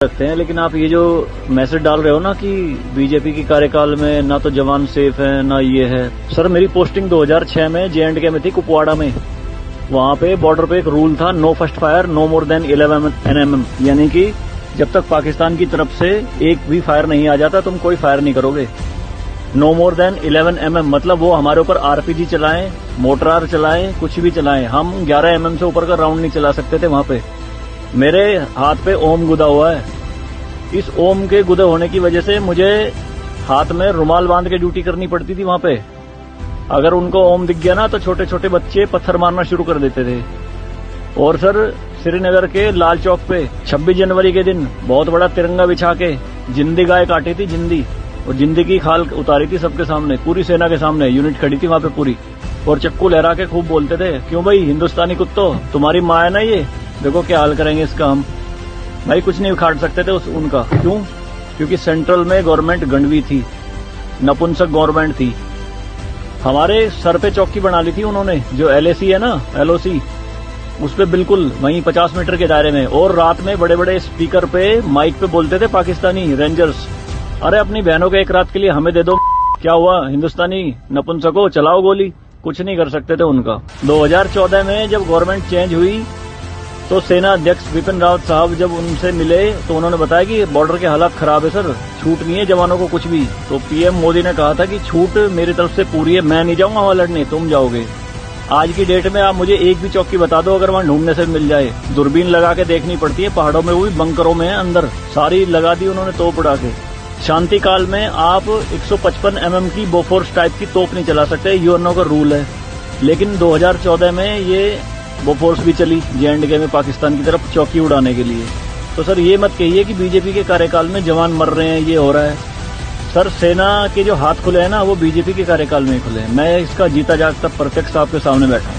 रखते हैं, लेकिन आप ये जो मैसेज डाल रहे हो ना कि बीजेपी की कार्यकाल में ना तो जवान सेफ है ना ये है। सर मेरी पोस्टिंग 2006 में J&K में थी, कुपवाड़ा में। वहां पे बॉर्डर पे एक रूल था, no first fire no more than 11 NM, यानी कि जब तक पाकिस्तान की तरफ से एक भी फायर नहीं आ जाता तुम कोई फायर नहीं करोगे। नो मोर देन 11 mm मतलब वो हमारे ऊपर RPG चलाएं, मोटरार चलाएं, कुछ भी चलाएं, हम 11 mm से ऊपर का राउंड नहीं चला सकते थे वहां पे। मेरे हाथ पे ओम गुदा हुआ है। इस ओम के गुदे होने की वजह से मुझे हाथ में रुमाल बांध के ड्यूटी करनी पड़ती थी वहां पे। अगर उनको ओम दिख गया ना तो छोटे छोटे बच्चे पत्थर मारना शुरू कर देते थे। और सर श्रीनगर के लाल चौक पे 26 जनवरी के दिन बहुत बड़ा तिरंगा बिछा के जिंदी गाय काटी थी, जिंदी, और जिंदी की खाल उतारी थी सबके सामने, पूरी सेना के सामने। यूनिट खड़ी थी वहां पे पूरी, और चक्कू लहरा के खूब बोलते थे, क्यों भाई हिंदुस्तानी कुत्तो, तुम्हारी माँ है ना ये, देखो क्या हाल करेंगे इसका हम। भाई कुछ नहीं उखाड़ सकते थे उनका। क्यों? क्योंकि सेंट्रल में गवर्नमेंट गंडवी थी, नपुंसक गवर्नमेंट थी। हमारे सर पे चौकी बना ली थी उन्होंने, जो LAC है ना, LOC, उस पे बिल्कुल वहीं 50 मीटर के दायरे में। और रात में बड़े बड़े स्पीकर पे माइक पे बोलते थे पाकिस्तानी रेंजर्स, अरे अपनी बहनों के एक रात के लिए हमें दे दो, क्या हुआ हिंदुस्तानी नपुंसको, चलाओ गोली। कुछ नहीं कर सकते थे उनका। 2014 में जब गवर्नमेंट चेंज हुई तो सेना अध्यक्ष बिपिन रावत साहब जब उनसे मिले तो उन्होंने बताया कि बॉर्डर के हालात खराब है सर, छूट नहीं है जवानों को कुछ भी। तो PM मोदी ने कहा था कि छूट मेरी तरफ से पूरी है, मैं नहीं जाऊंगा वहां लड़ने, तुम जाओगे। आज की डेट में आप मुझे एक भी चौकी बता दो अगर वहां ढूंढने से मिल जाए। दूरबीन लगा के देखनी पड़ती है पहाड़ों में, वो भी बंकरों में है अंदर, सारी लगा दी उन्होंने तोप उड़ा के। शांति काल में आप 155 mm की बोफोर्स टाइप की तोप नहीं चला सकते, यूएनओ का रूल है। लेकिन 2014 में ये बोफोर्स भी चली J&K में पाकिस्तान की तरफ चौकी उड़ाने के लिए। तो सर ये मत कहिए कि बीजेपी के कार्यकाल में जवान मर रहे हैं, ये हो रहा है। सर सेना के जो हाथ खुले हैं ना वो बीजेपी के कार्यकाल में ही खुले हैं। मैं इसका जीता जागता प्रत्यक्ष आपके सामने बैठा हूं।